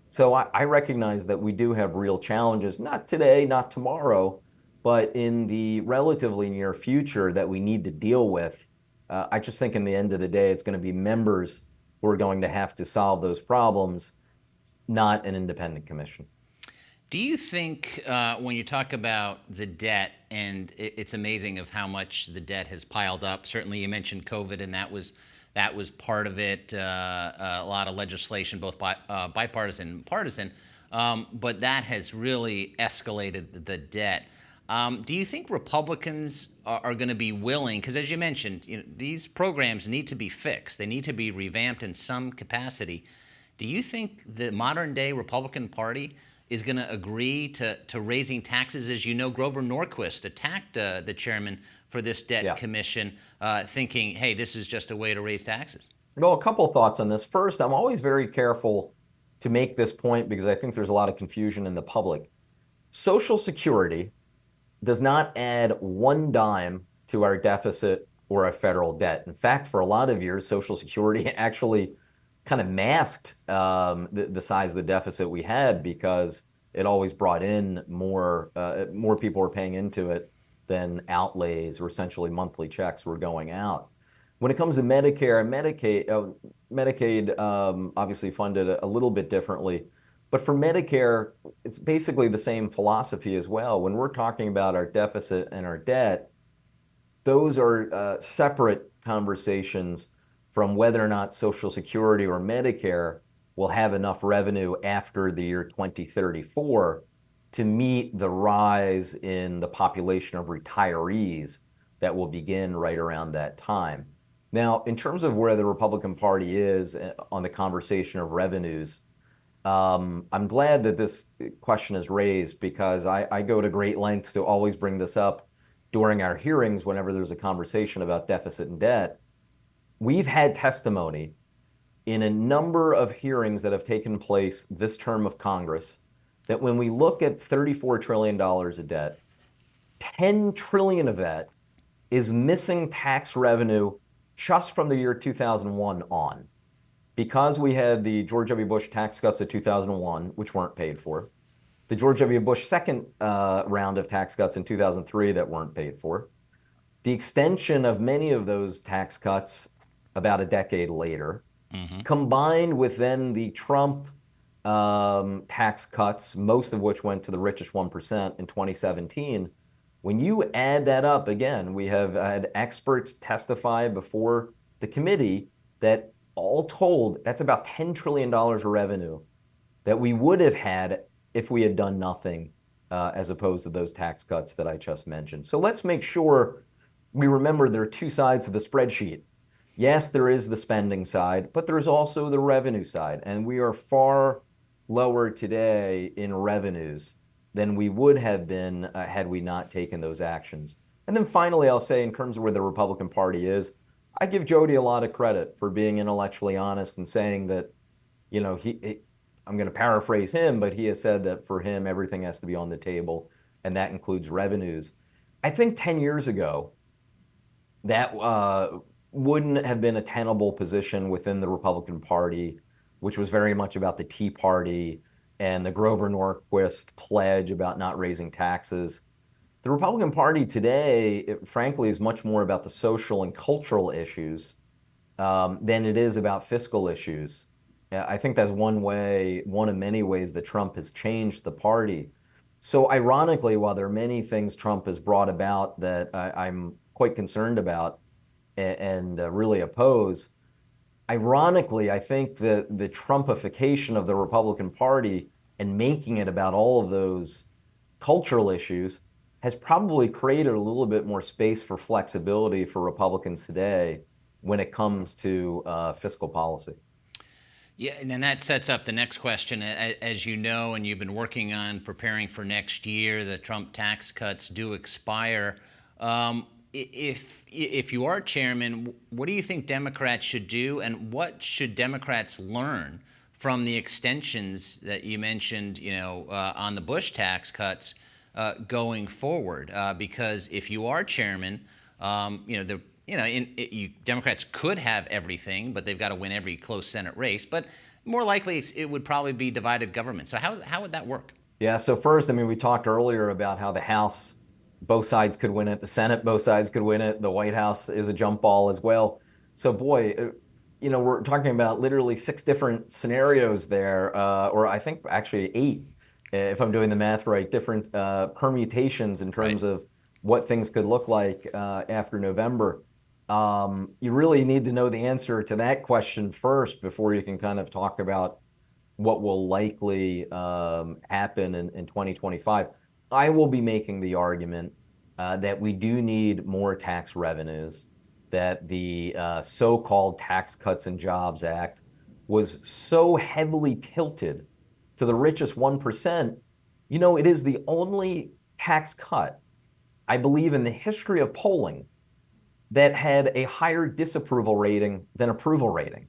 So I recognize that we do have real challenges, not today, not tomorrow, but in the relatively near future that we need to deal with. I just think in the end of the day, it's going to be members who are going to have to solve those problems, not an independent commission. Do you think when you talk about the debt, and it's amazing of how much the debt has piled up? Certainly, you mentioned COVID, and that was part of it. A lot of legislation, both bipartisan and partisan, but that has really escalated the debt. Do you think Republicans are going to be willing? Because as you mentioned, these programs need to be fixed. They need to be revamped in some capacity. Do you think the modern day Republican Party is going to agree to raising taxes? As you know, Grover Norquist attacked the chairman for this debt commission, thinking, hey, this is just a way to raise taxes. Well, a couple of thoughts on this. First, I'm always very careful to make this point because I think there's a lot of confusion in the public. Social Security does not add one dime to our deficit or our federal debt. In fact, for a lot of years, Social Security actually kind of masked the size of the deficit we had because it always brought in more people were paying into it than outlays, or essentially monthly checks were going out. When it comes to Medicare and Medicaid obviously funded a little bit differently. But for Medicare, it's basically the same philosophy as well. When we're talking about our deficit and our debt, those are separate conversations from whether or not Social Security or Medicare will have enough revenue after the year 2034 to meet the rise in the population of retirees that will begin right around that time. Now, in terms of where the Republican Party is on the conversation of revenues, I'm glad that this question is raised because I go to great lengths to always bring this up during our hearings whenever there's a conversation about deficit and debt. We've had testimony in a number of hearings that have taken place this term of Congress that when we look at $34 trillion of debt, 10 trillion of that is missing tax revenue just from the year 2001 on. Because we had the George W. Bush tax cuts of 2001, which weren't paid for, the George W. Bush second round of tax cuts in 2003 that weren't paid for, the extension of many of those tax cuts about a decade later, combined with then the Trump tax cuts, most of which went to the richest 1% in 2017. When you add that up, again, we have had experts testify before the committee that all told, that's about $10 trillion of revenue that we would have had if we had done nothing, as opposed to those tax cuts that I just mentioned. So let's make sure we remember there are two sides of the spreadsheet. Yes, there is the spending side, but there's also the revenue side. And we are far lower today in revenues than we would have been had we not taken those actions. And then finally, I'll say in terms of where the Republican Party is, I give Jody a lot of credit for being intellectually honest and saying that, I'm going to paraphrase him, but he has said that for him, everything has to be on the table, and that includes revenues. I think 10 years ago, that wouldn't have been a tenable position within the Republican Party, which was very much about the Tea Party and the Grover Norquist pledge about not raising taxes. The Republican Party today, frankly, is much more about the social and cultural issues than it is about fiscal issues. I think that's one of many ways that Trump has changed the party. So ironically, while there are many things Trump has brought about that I'm quite concerned about and really oppose, ironically, I think that the Trumpification of the Republican Party and making it about all of those cultural issues has probably created a little bit more space for flexibility for Republicans today when it comes to fiscal policy. Yeah, and then that sets up the next question. As you know, and you've been working on preparing for next year, the Trump tax cuts do expire. If you are chairman, what do you think Democrats should do, and what should Democrats learn from the extensions that you mentioned, on the Bush tax cuts going forward? Because if you are chairman, Democrats could have everything, but they've got to win every close Senate race. But more likely, it would probably be divided government. So how would that work? Yeah, so first, we talked earlier about how the House, both sides could win it. The Senate, both sides could win it. The White House is a jump ball as well. So boy, we're talking about literally 6 different scenarios there, or I think actually 8, if I'm doing the math right, different permutations in terms of what things could look like after November. You really need to know the answer to that question first before you can kind of talk about what will likely happen in 2025. I will be making the argument that we do need more tax revenues, that the so-called Tax Cuts and Jobs Act was so heavily tilted to the richest 1%. It is the only tax cut, I believe, in the history of polling that had a higher disapproval rating than approval rating.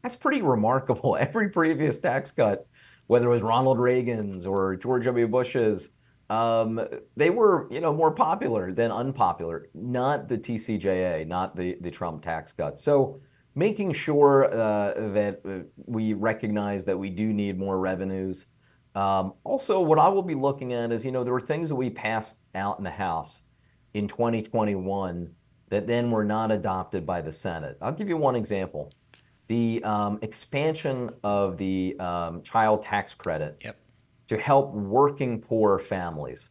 That's pretty remarkable. Every previous tax cut, whether it was Ronald Reagan's or George W. Bush's, they were, more popular than unpopular. Not the TCJA, not the Trump tax cut. So making sure that we recognize that we do need more revenues. Also, what I will be looking at is, there were things that we passed out in the House in 2021 that then were not adopted by the Senate. I'll give you one example. The expansion of the child tax credit to help working poor families.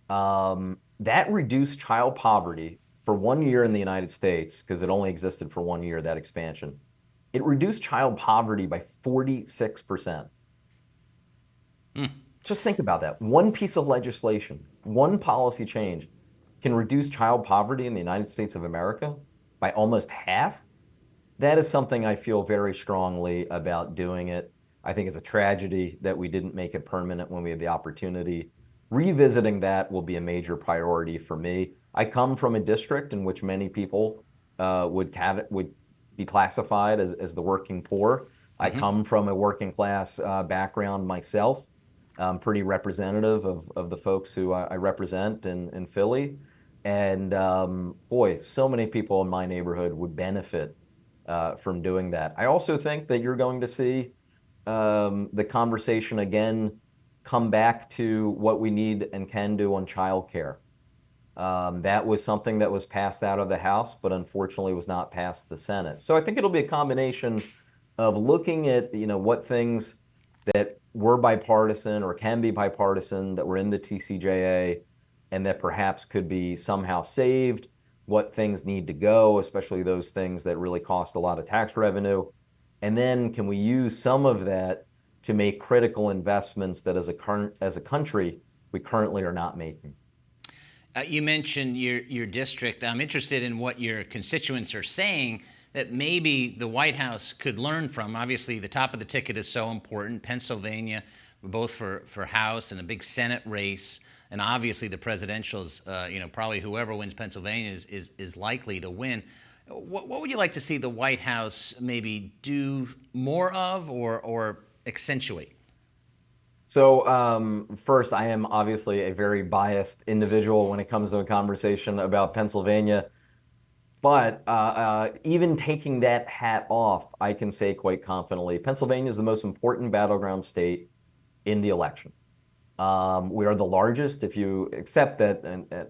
That reduced child poverty for 1 year in the United States, because it only existed for 1 year, that expansion. It reduced child poverty by 46%. Just think about that. One piece of legislation, one policy change can reduce child poverty in the United States of America by almost half. That is something I feel very strongly about doing it. I think it's a tragedy that we didn't make it permanent when we had the opportunity. Revisiting that will be a major priority for me. I come from a district in which many people would be classified as the working poor. I come from a working class background myself. I'm pretty representative of the folks who I represent in Philly. And boy, so many people in my neighborhood would benefit from doing that. I also think that you're going to see the conversation again come back to what we need and can do on childcare. That was something that was passed out of the House, but unfortunately was not passed the Senate. So I think it'll be a combination of looking at what things that were bipartisan or can be bipartisan that were in the TCJA and that perhaps could be somehow saved, what things need to go, especially those things that really cost a lot of tax revenue. And then can we use some of that to make critical investments that as a country we currently are not making? You mentioned your district. I'm interested in what your constituents are saying that maybe the White House could learn from. Obviously, the top of the ticket is so important. Pennsylvania, both for House and a big Senate race, and obviously the presidentials. Probably whoever wins Pennsylvania is likely to win. What would you like to see the White House maybe do more of or accentuate? So, first, I am obviously a very biased individual when it comes to a conversation about Pennsylvania. But even taking that hat off, I can say quite confidently, Pennsylvania is the most important battleground state in the election. We are the largest, if you accept that,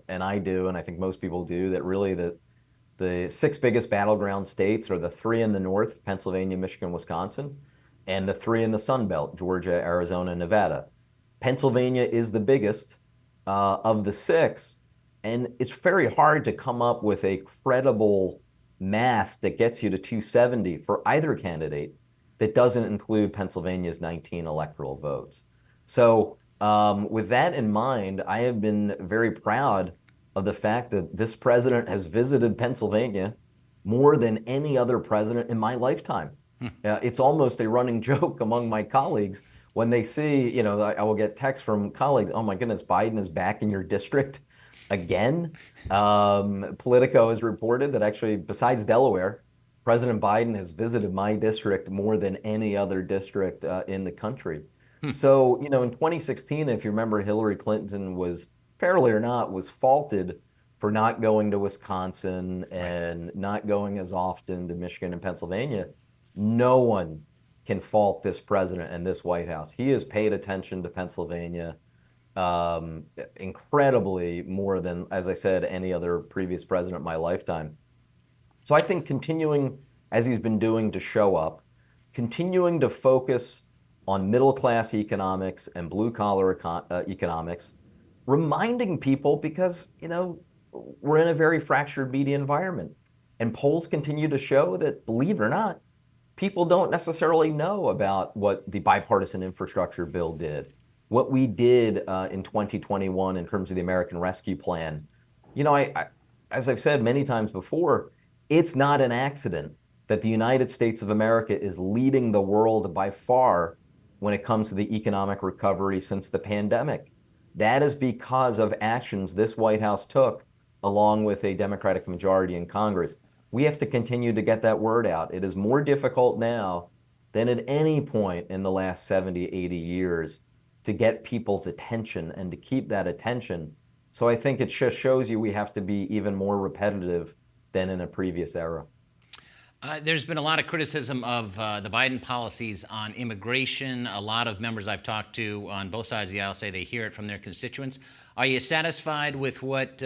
and I do, and I think most people do, that really the six biggest battleground states are the three in the north, Pennsylvania, Michigan, Wisconsin, and the three in the Sun Belt, Georgia, Arizona, and Nevada. Pennsylvania is the biggest of the six, and it's very hard to come up with a credible math that gets you to 270 for either candidate that doesn't include Pennsylvania's 19 electoral votes. So, with that in mind, I have been very proud of the fact that this president has visited Pennsylvania more than any other president in my lifetime. It's almost a running joke among my colleagues when they see, I will get texts from colleagues, oh my goodness, Biden is back in your district again. Politico has reported that actually, besides Delaware, President Biden has visited my district more than any other district in the country. So, in 2016, if you remember, Hillary Clinton was, fairly or not, was faulted for not going to Wisconsin and not going as often to Michigan and Pennsylvania. No one can fault this president and this White House. He has paid attention to Pennsylvania incredibly more than, as I said, any other previous president in my lifetime. So I think continuing, as he's been doing, to show up, continuing to focus on middle class economics and blue collar economics, reminding people because, we're in a very fractured media environment. And polls continue to show that, believe it or not, people don't necessarily know about what the bipartisan infrastructure bill did, what we did in 2021 in terms of the American Rescue Plan. As I've said many times before, it's not an accident that the United States of America is leading the world by far when it comes to the economic recovery since the pandemic. That is because of actions this White House took along with a Democratic majority in Congress. We have to continue to get that word out. It is more difficult now than at any point in the last 70, 80 years to get people's attention and to keep that attention. So I think it just shows you we have to be even more repetitive than in a previous era. There's been a lot of criticism of the Biden policies on immigration. A lot of members I've talked to on both sides of the aisle say they hear it from their constituents. Are you satisfied with what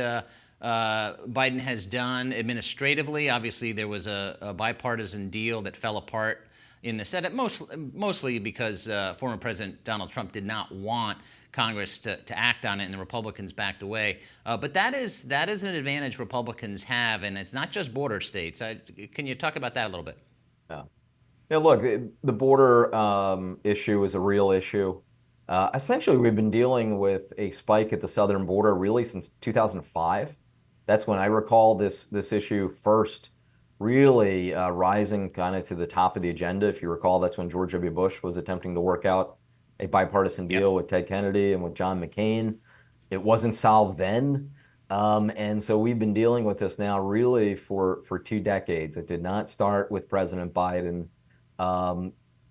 Biden has done administratively? Obviously, there was a bipartisan deal that fell apart in the Senate, mostly because former President Donald Trump did not want Congress to act on it, and the Republicans backed away. But that is an advantage Republicans have, and it's not just border states. Can you talk about that a little bit? Yeah, look, the border issue is a real issue. Essentially, we've been dealing with a spike at the southern border really since 2005. That's when I recall this issue first really rising kind of to the top of the agenda. If you recall, that's when George W. Bush was attempting to work out a bipartisan deal with Ted Kennedy and with John McCain. It wasn't solved then. And so we've been dealing with this now really for 2 decades. It did not start with President Biden.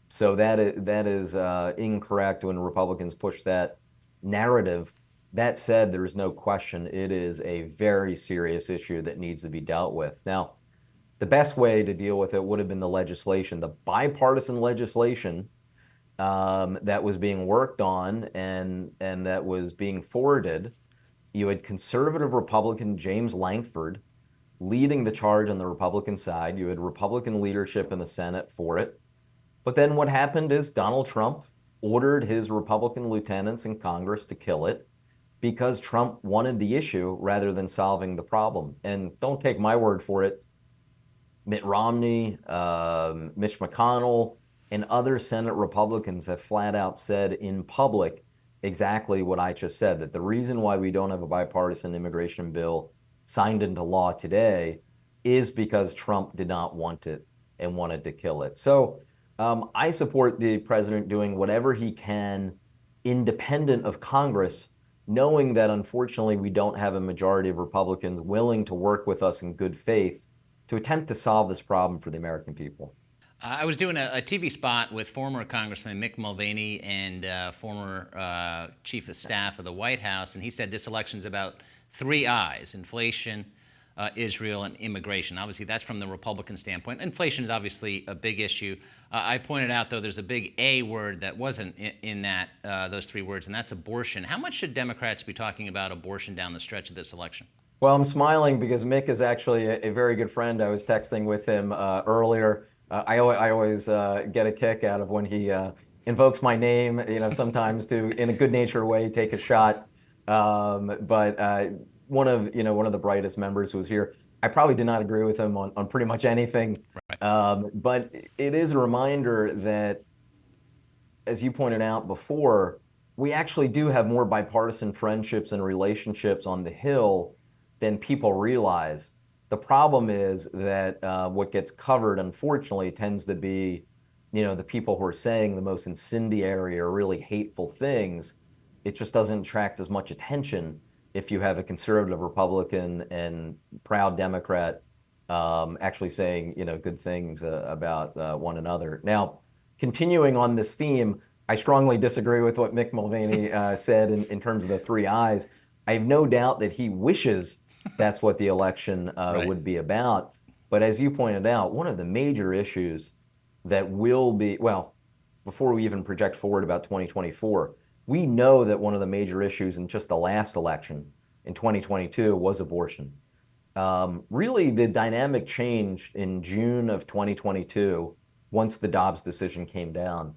So that is incorrect when Republicans push that narrative. That said, there is no question it is a very serious issue that needs to be dealt with. Now, the best way to deal with it would have been the legislation, the bipartisan legislation that was being worked on and that was being forwarded. You had conservative Republican James Lankford leading the charge on the Republican side. You had Republican leadership in the Senate for it. But then what happened is Donald Trump ordered his Republican lieutenants in Congress to kill it because Trump wanted the issue rather than solving the problem. And don't take my word for it. Mitt Romney, Mitch McConnell, and other Senate Republicans have flat out said in public exactly what I just said, that the reason why we don't have a bipartisan immigration bill signed into law today is because Trump did not want it and wanted to kill it. So I support the president doing whatever he can independent of Congress, knowing that unfortunately we don't have a majority of Republicans willing to work with us in good faith to attempt to solve this problem for the American people. I was doing a TV spot with former Congressman Mick Mulvaney and former Chief of Staff of the White House, and he said this election is about three I's: inflation, Israel, and immigration. Obviously, that's from the Republican standpoint. Inflation is obviously a big issue. I pointed out, though, there's a big A word that wasn't in that those three words, and that's abortion. How much should Democrats be talking about abortion down the stretch of this election? Well, I'm smiling because Mick is actually a very good friend. I was texting with him earlier. I always get a kick out of when he invokes my name, sometimes to, in a good-natured way, take a shot. But one of the brightest members who was here, I probably did not agree with him on pretty much anything. Right. But it is a reminder that, as you pointed out before, we actually do have more bipartisan friendships and relationships on the Hill than people realize. The problem is that what gets covered, unfortunately, tends to be, the people who are saying the most incendiary or really hateful things. It just doesn't attract as much attention if you have a conservative Republican and proud Democrat actually saying, good things about one another. Now, continuing on this theme, I strongly disagree with what Mick Mulvaney said in terms of the three I's. I have no doubt that he wishes that's what the election Right. would be about. But as you pointed out, one of the major issues that will be, well, before we even project forward about 2024, we know that one of the major issues in just the last election in 2022 was abortion. Really, the dynamic changed in June of 2022 once the Dobbs decision came down.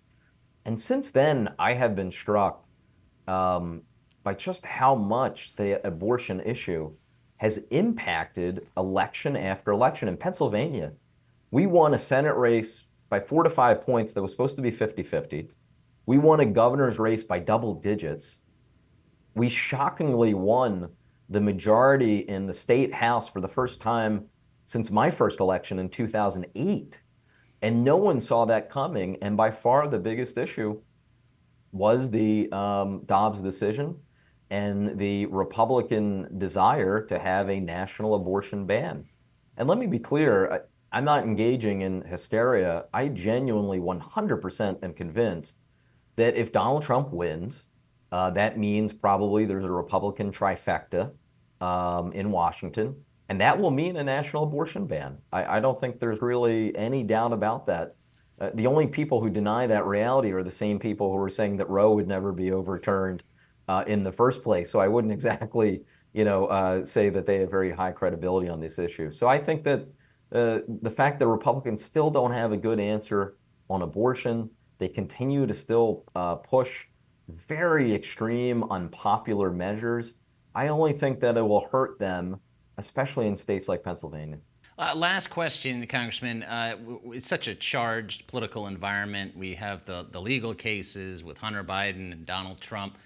And since then, I have been struck by just how much the abortion issue has impacted election after election. In Pennsylvania, we won a Senate race by 4 to 5 points that was supposed to be 50-50. We won a governor's race by double digits. We shockingly won the majority in the state house for the first time since my first election in 2008. And no one saw that coming. And by far the biggest issue was the Dobbs decision and the Republican desire to have a national abortion ban. And let me be clear, I'm not engaging in hysteria. I genuinely 100% am convinced that if Donald Trump wins, that means probably there's a Republican trifecta in Washington, and that will mean a national abortion ban. I don't think there's really any doubt about that. The only people who deny that reality are the same people who are saying that Roe would never be overturned in the first place. So I wouldn't exactly, say that they have very high credibility on this issue. So I think that the fact that Republicans still don't have a good answer on abortion, they continue to still push very extreme, unpopular measures. I only think that it will hurt them, especially in states like Pennsylvania. Last question, Congressman. It's such a charged political environment. We have the legal cases with Hunter Biden and Donald Trump.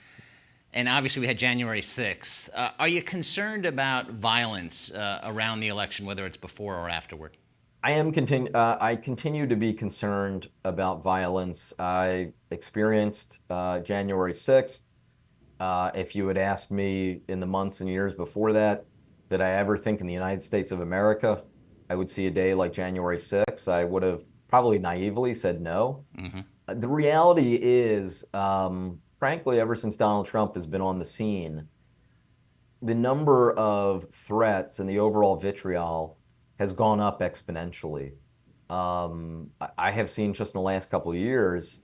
And obviously, we had January 6th. Are you concerned about violence around the election, whether it's before or afterward? I continue to be concerned about violence. I experienced January 6th. If you had asked me in the months and years before that, did I ever think in the United States of America I would see a day like January 6th, I would have probably naively said no. Mm-hmm. The reality is, frankly, ever since Donald Trump has been on the scene, the number of threats and the overall vitriol has gone up exponentially. I have seen just in the last couple of years,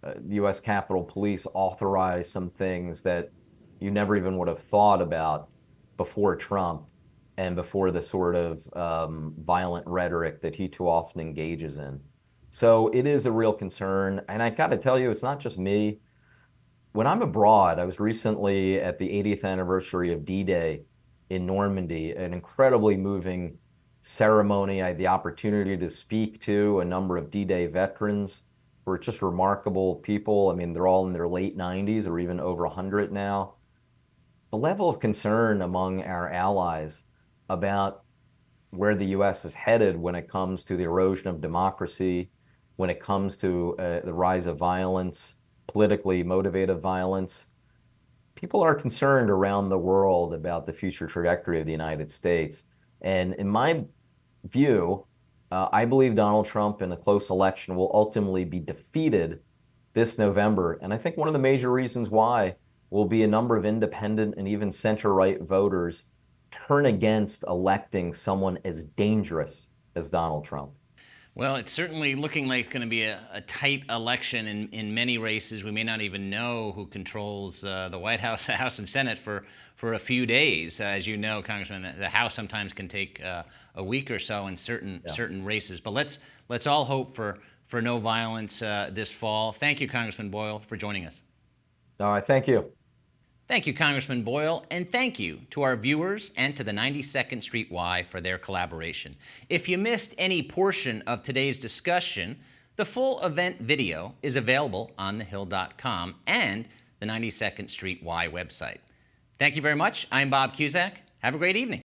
the U.S. Capitol Police authorize some things that you never even would have thought about before Trump and before the sort of violent rhetoric that he too often engages in. So it is a real concern. And I got to tell you, it's not just me. When I'm abroad, I was recently at the 80th anniversary of D-Day in Normandy, an incredibly moving ceremony. I had the opportunity to speak to a number of D-Day veterans who are just remarkable people. I mean, they're all in their late 90s or even over 100 now. The level of concern among our allies about where the U.S. is headed when it comes to the erosion of democracy, when it comes to the rise of violence, politically motivated violence. People are concerned around the world about the future trajectory of the United States. And in my view, I believe Donald Trump in a close election will ultimately be defeated this November. And I think one of the major reasons why will be a number of independent and even center-right voters turn against electing someone as dangerous as Donald Trump. Well, it's certainly looking like it's going to be a tight election in many races. We may not even know who controls the White House, the House and Senate for a few days. As you know, Congressman, the House sometimes can take a week or so in certain races. But let's all hope for no violence this fall. Thank you, Congressman Boyle, for joining us. All right, thank you. Thank you, Congressman Boyle, and thank you to our viewers and to the 92nd Street Y for their collaboration. If you missed any portion of today's discussion, the full event video is available on thehill.com and the 92nd Street Y website. Thank you very much. I'm Bob Cusack. Have a great evening.